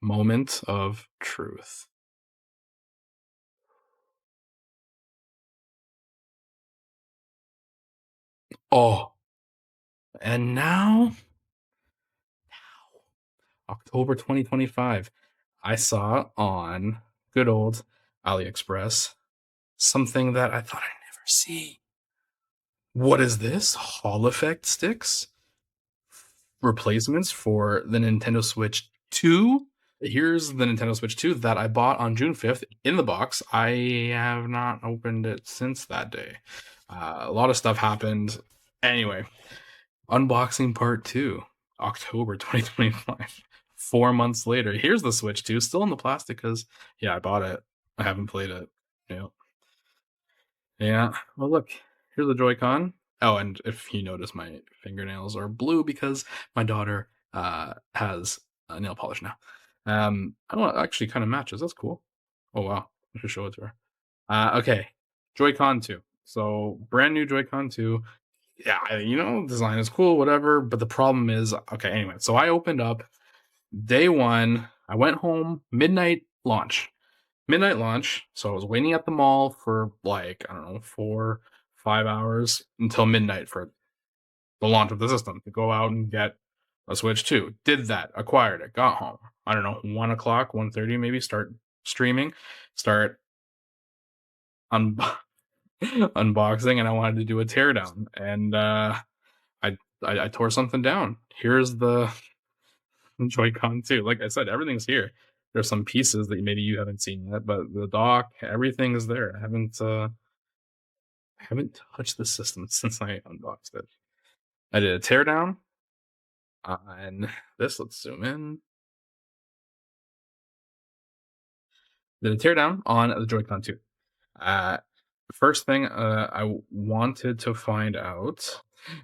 Moment of truth. Oh, and now October 2025, I saw on good old AliExpress something that I thought I'd never see. What is this? Hall effect sticks? Replacements for the Nintendo Switch 2? Here's the Nintendo Switch 2 that I bought on June 5th in the box. I have not opened it since that day. A lot of stuff happened. Anyway, unboxing part 2, October 2025. 4 months later, here's the Switch 2, still in the plastic because, yeah, I bought it. I haven't played it. Yeah. Yeah. Well, look, here's the Joy-Con. Oh, and if you notice, my fingernails are blue because my daughter has nail polish now. I don't know, actually kind of matches. That's cool. Oh wow, I should show it to her. Okay, Joy-Con 2. So brand new Joy-Con 2. Yeah, design is cool, whatever. But the problem is, okay. Anyway, so I opened up day one. I went home midnight launch. So I was waiting at the mall for like, I don't know, 4, 5 hours until midnight for the launch of the system to go out and get a Switch 2. Did that, acquired it, got home. I don't know, 1 o'clock, 1:30 maybe, start streaming, start un- unboxing, and I wanted to do a teardown. And I tore something down. Here's the Joy-Con 2. Like I said, everything's here. There's some pieces that maybe you haven't seen yet, but the dock, everything is there. I haven't touched the system since I unboxed it. I did a teardown, and this. Let's zoom in. Did a teardown on the Joy-Con 2. Uh, First thing, I wanted to find out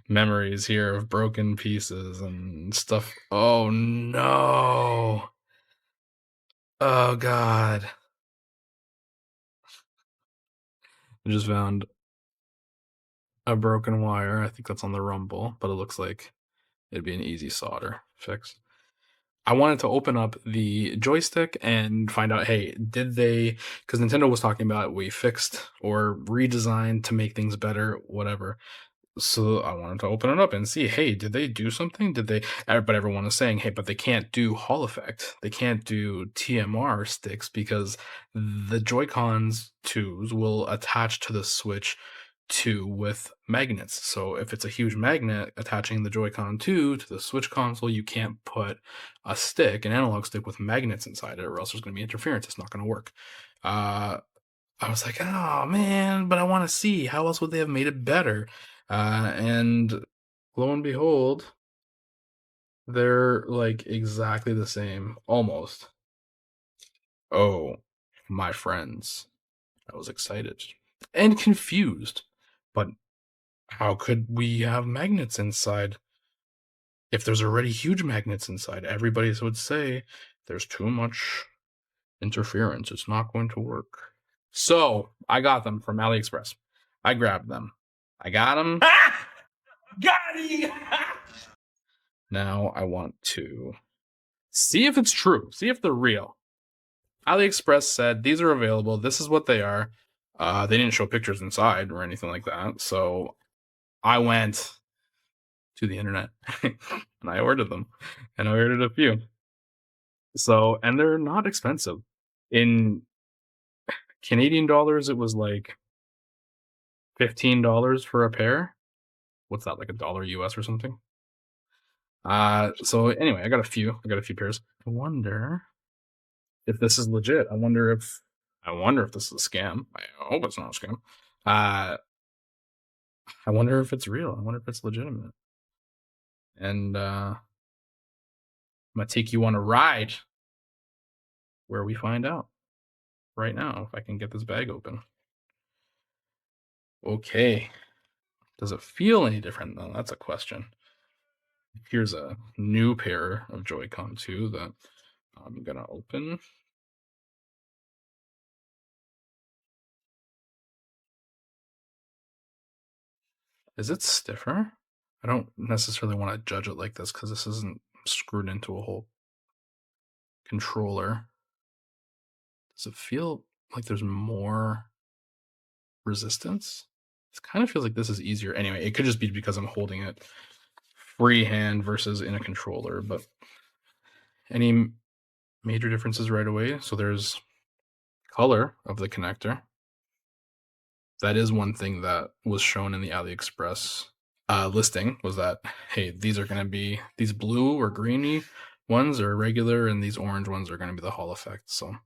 memories here of broken pieces and stuff. Oh no! Oh god! I just found a broken wire. I think that's on the rumble, but it looks like it'd be an easy solder fix. I wanted to open up the joystick and find out, hey, did they? Because Nintendo was talking about we fixed or redesigned to make things better, whatever. So I wanted to open it up and see, hey, did they do something? Did they? But everyone is saying, hey, but they can't do Hall effect. They can't do TMR sticks because the Joy-Cons 2s will attach to the Switch 2 with magnets. So if it's a huge magnet attaching the Joy-Con 2 to the Switch console, you can't put a stick, an analog stick with magnets inside it, or else there's going to be interference. It's not going to work. I was like, oh man, but I want to see how else would they have made it better. And lo and behold, they're like exactly the same, almost. Oh, my friends, I was excited and confused. But how could we have magnets inside if there's already huge magnets inside? Everybody would say there's too much interference. It's not going to work. So I got them from AliExpress. I grabbed them. I got them. Got it! Now I want to see if it's true. See if they're real. AliExpress said these are available. This is what they are. They didn't show pictures inside or anything like that. So I went to the internet and I ordered them. And I ordered a few. So, and they're not expensive. In Canadian dollars, it was like $15 for a pair. What's that, like $1 US or something? So anyway, I got a few. I got a few pairs. I wonder if this is legit. I wonder if this is a scam. I hope it's not a scam. I wonder if it's real. I wonder if it's legitimate. And I'm gonna take you on a ride where we find out right now if I can get this bag open. Okay. Does it feel any different though? That's a question. Here's a new pair of Joy-Con 2 that I'm gonna open. Is it stiffer? I don't necessarily want to judge it like this because this isn't screwed into a hole. controller, does it feel like there's more resistance? It kind of feels like this is easier. Anyway, it could just be because I'm holding it freehand versus in a controller, but any major differences right away? So there's color of the connector. That is one thing that was shown in the AliExpress listing, was that, hey, these are going to be, these blue or greeny ones are regular and these orange ones are going to be the Hall effect. So,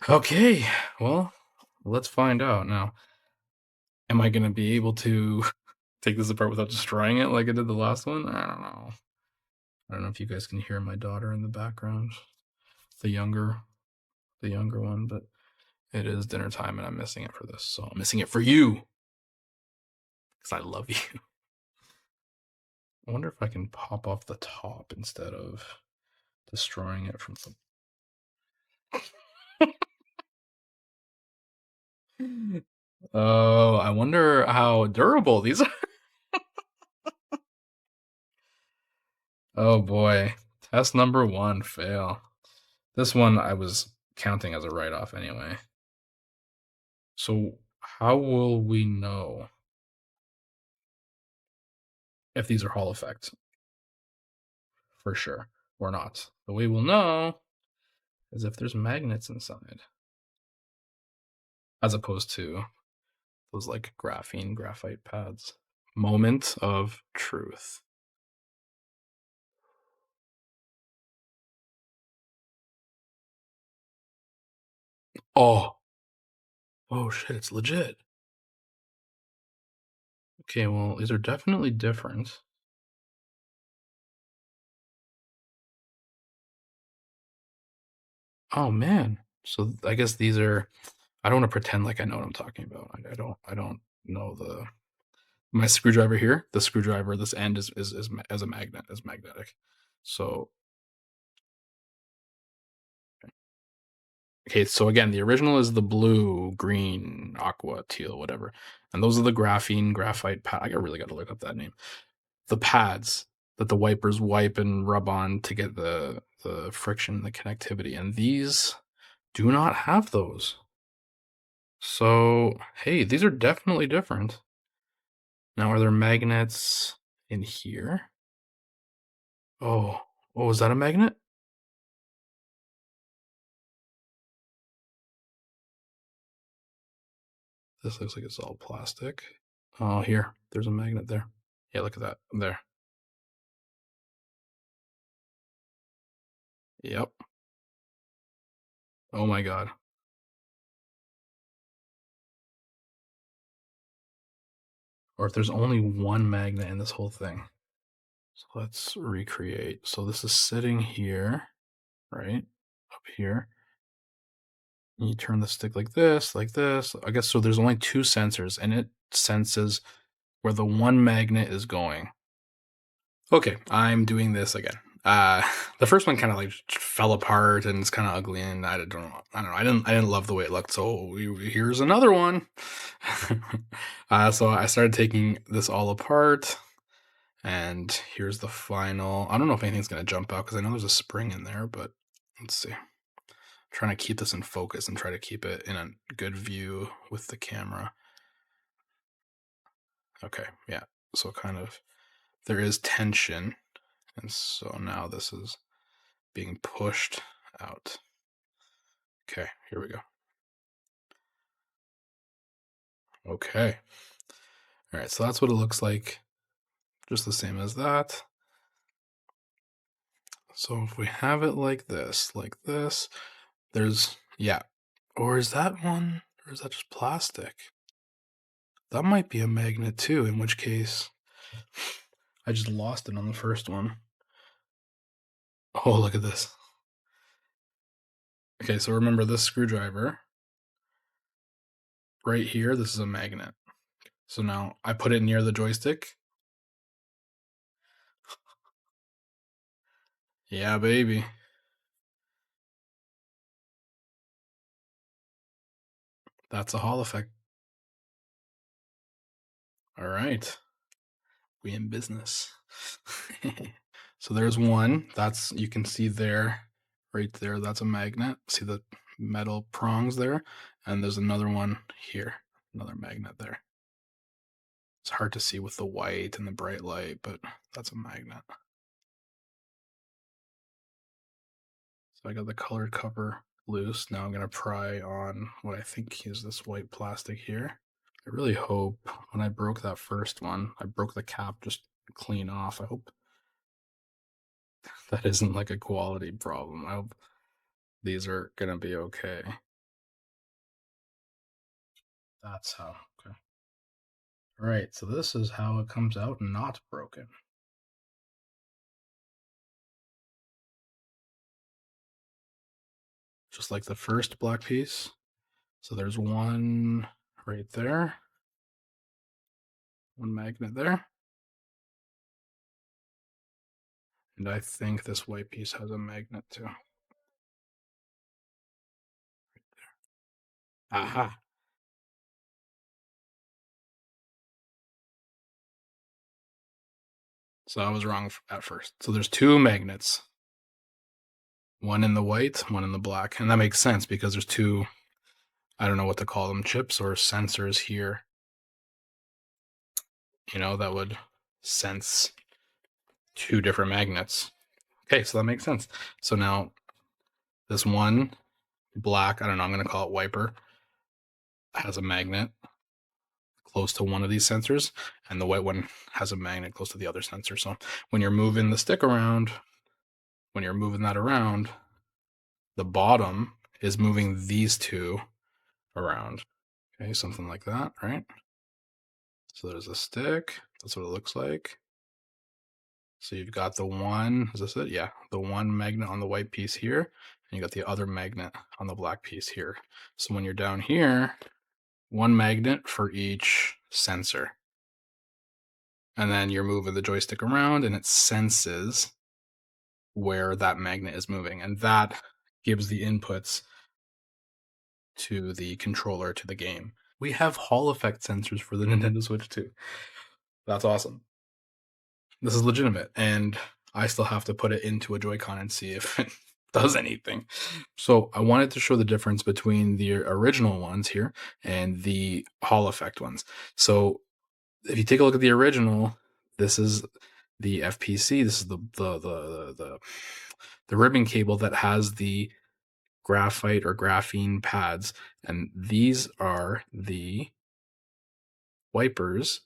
okay, well, let's find out now. Am I going to be able to take this apart without destroying it like I did the last one? I don't know. I don't know if you guys can hear my daughter in the background, the younger one, but it is dinner time and I'm missing it for this. So I'm missing it for you because I love you. I wonder if I can pop off the top instead of destroying it from the. Oh, I wonder how durable these are. Oh boy. Test number 1, fail. This one I was counting as a write-off anyway. So how will we know if these are Hall effects? For sure, or not. The way we'll know is if there's magnets inside, as opposed to those like graphite pads. Moment of truth. Oh, oh shit, it's legit. Okay, well, these are definitely different. Oh man. So I guess these are, I don't want to pretend like I know what I'm talking about. I don't know my screwdriver here, the screwdriver, this end is as a magnet, is magnetic. So okay, so again, the original is the blue, green, aqua, teal, whatever. And those are the graphite pad. I really got to look up that name. The pads that the wipers wipe and rub on to get the friction, the connectivity. And these do not have those. So, hey, these are definitely different. Now, are there magnets in here? Oh, oh, is that a magnet? This looks like it's all plastic. Oh, here, there's a magnet there. Yeah, look at that. There. Yep. Oh my God. Or if there's only one magnet in this whole thing. So let's recreate. So this is sitting here, right? Up here. And you turn the stick like this, like this. I guess so there's only 2 sensors and it senses where the one magnet is going. Okay, I'm doing this again. The first one kind of like fell apart and it's kind of ugly, and I don't know. I didn't love the way it looked. So here's another one. So I started taking this all apart, and here's the final. I don't know if anything's gonna jump out because I know there's a spring in there, but let's see. I'm trying to keep this in focus and try to keep it in a good view with the camera. Okay, yeah. So kind of there is tension, and so now this is being pushed out. Okay, here we go. Okay. All right, so that's what it looks like. Just the same as that. So if we have it like this, there's, yeah. Or is that one, or is that just plastic? That might be a magnet too, in which case I just lost it on the first one. Oh, look at this. Okay, so remember this screwdriver right here, this is a magnet. So now I put it near the joystick. Yeah, baby. That's a Hall effect. All right. We in business. So there's one. That's, you can see there right there. That's a magnet. See the metal prongs there? And there's another one here, another magnet there. It's hard to see with the white and the bright light, but that's a magnet. So I got the colored cover loose. Now I'm going to pry on what I think is this white plastic here. I really hope when I broke that first one, I broke the cap just clean off. I hope that isn't like a quality problem. I hope these are going to be okay. That's how. Okay. All right, so this is how it comes out not broken. Just like the first black piece. So there's one right there. One magnet there. And I think this white piece has a magnet too. Right there. Aha. So I was wrong at first. So there's two magnets. One in the white, one in the black. And that makes sense because there's two, I don't know what to call them, chips or sensors here, that would sense two different magnets. Okay, so that makes sense. So now this one black, I don't know, I'm going to call it wiper, has a magnet close to one of these sensors, and the white one has a magnet close to the other sensor. So when you're moving the stick around, when you're moving that around, the bottom is moving these two around. Okay, something like that, right? So there's a stick. That's what it looks like. So you've got the one, is this it? Yeah, the one magnet on the white piece here, and you got the other magnet on the black piece here. So when you're down here, one magnet for each sensor. And then you're moving the joystick around and it senses where that magnet is moving. And that gives the inputs to the controller to the game. We have Hall effect sensors for the Nintendo Switch too. That's awesome. This is legitimate, and I still have to put it into a Joy-Con and see if it does anything. So I wanted to show the difference between the original ones here and the Hall effect ones. So if you take a look at the original, this is the FPC. This is the ribbon cable that has the graphite or graphene pads, and these are the wipers.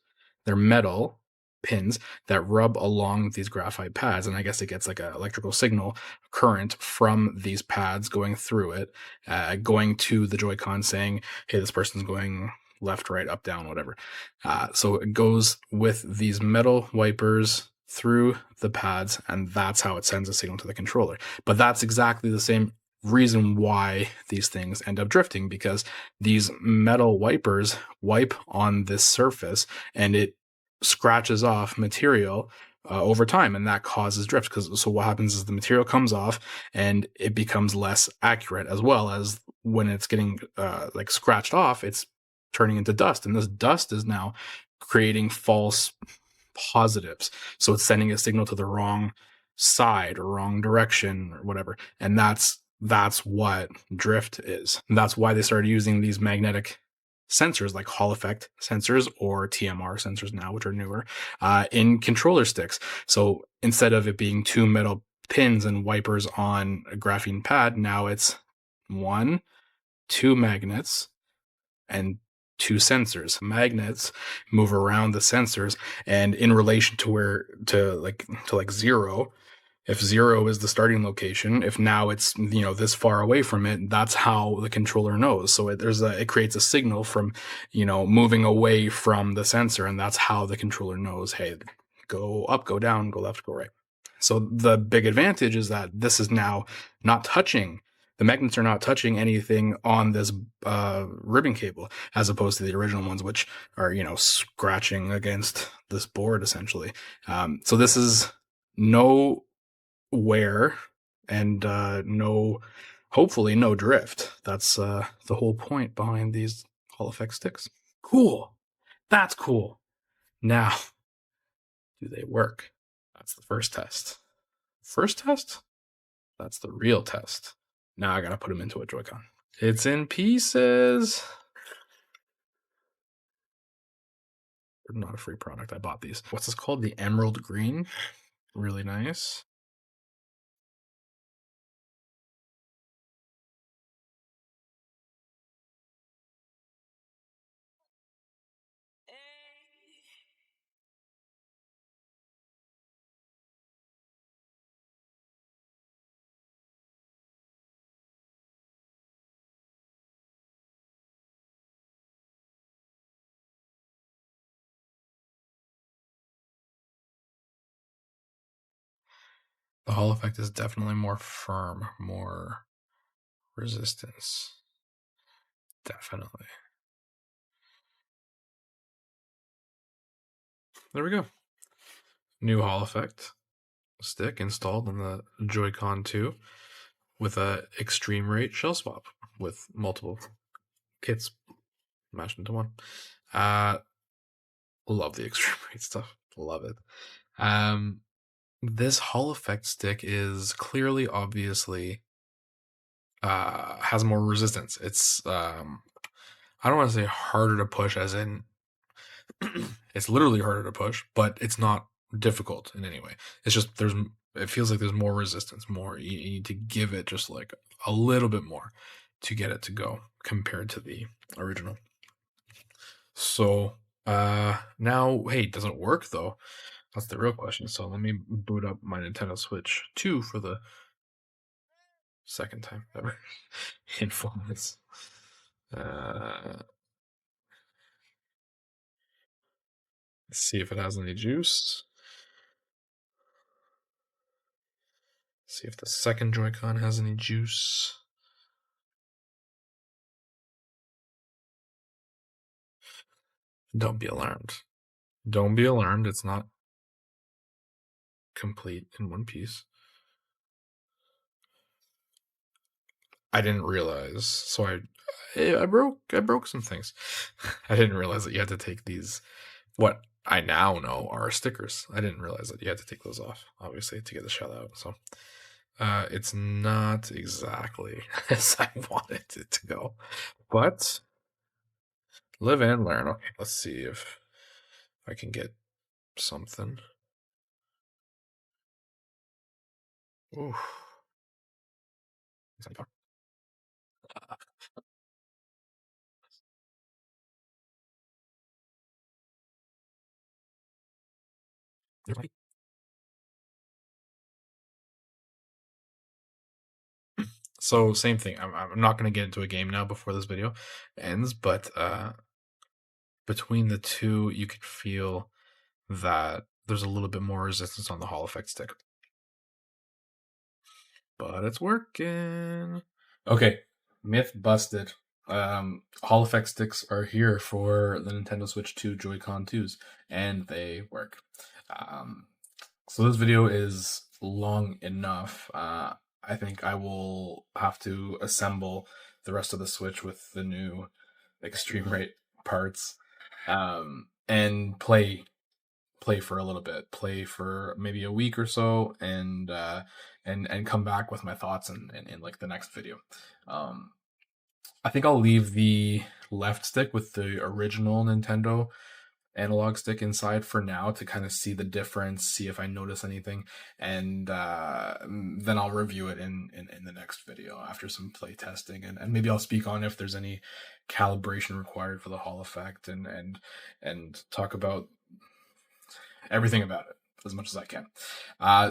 They're metal pins that rub along these graphite pads, and I guess it gets like an electrical signal current from these pads going through it, going to the Joy-Con saying, hey, this person's going left, right, up, down, whatever. So it goes with these metal wipers through the pads, and that's how it sends a signal to the controller. But that's exactly the same reason why these things end up drifting, because these metal wipers wipe on this surface and it scratches off material over time, and that causes drift. So what happens is the material comes off and it becomes less accurate, as well as when it's getting like scratched off, it's turning into dust, and this dust is now creating false positives. So it's sending a signal to the wrong side or wrong direction or whatever. And that's what drift is. And that's why they started using these magnetic sensors like Hall effect sensors or TMR sensors now, which are newer, in controller sticks. So instead of it being two metal pins and wipers on a graphene pad, now it's two magnets and two sensors. Magnets move around the sensors, and in relation to zero, if zero is the starting location, if now it's this far away from it, that's how the controller knows. So it creates a signal from moving away from the sensor, and that's how the controller knows, hey, go up, go down, go left, go right. So the big advantage is that this is now not touching. The magnets are not touching anything on this ribbon cable, as opposed to the original ones, which are scratching against this board essentially. So this is no wear and hopefully no drift. That's the whole point behind these Hall effect sticks. Cool. That's cool. Now, do they work? That's the first test. First test? That's the real test. Now I gotta put him into a Joy-Con. It's in pieces. Not a free product. I bought these. What's this called? The Emerald Green. Really nice. The Hall effect is definitely more firm, more resistance. Definitely. There we go. New Hall effect stick installed on the Joy-Con 2 with a eXtremeRate shell swap with multiple kits mashed into one. Love the eXtremeRate stuff. Love it. This Hall effect stick is clearly, obviously, has more resistance. It's I don't want to say harder to push, as in it's literally harder to push, but it's not difficult in any way. It's just it feels like there's more resistance, more. You need to give it just like a little bit more to get it to go compared to the original. So now, hey, does it work though? That's the real question. So let me boot up my Nintendo Switch 2 for the second time ever in 4 months. Let's see if it has any juice. See if the second Joy-Con has any juice. Don't be alarmed. Don't be alarmed. It's not complete in one piece. I didn't realize, so I broke some things. I didn't realize that you had to take these. What I now know are stickers. I didn't realize that you had to take those off, obviously, to get the shell out. So it's not exactly as I wanted it to go, but live and learn. Okay, let's see if I can get something. Ooh. So same thing. I'm not going to get into a game now before this video ends, but between the two, you can feel that there's a little bit more resistance on the Hall effect stick. But it's working. Okay, myth busted. Hall effect sticks are here for the Nintendo Switch 2 Joy-Con 2s, and they work. So this video is long enough. I think I will have to assemble the rest of the Switch with the new eXtremeRate parts, and play for a little bit, play for maybe a week or so, and come back with my thoughts in like the next video. I think I'll leave the left stick with the original Nintendo analog stick inside for now to kind of see the difference, see if I notice anything, and then I'll review it in the next video after some play testing, and maybe I'll speak on if there's any calibration required for the Hall effect, and talk about everything about it as much as I can.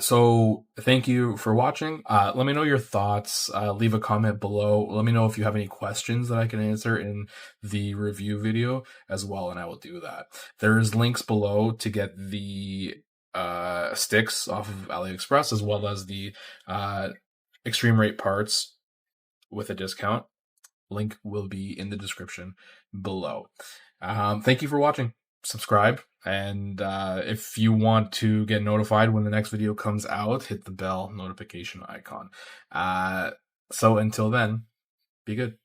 So thank you for watching. Let me know your thoughts. Leave a comment below. Let me know if you have any questions that I can answer in the review video as well, and I will do that. There's links below to get the sticks off of AliExpress, as well as the eXtremeRate parts with a discount. Link will be in the description below. Thank you for watching. Subscribe, and if you want to get notified when the next video comes out, hit the bell notification icon. So until then, be good.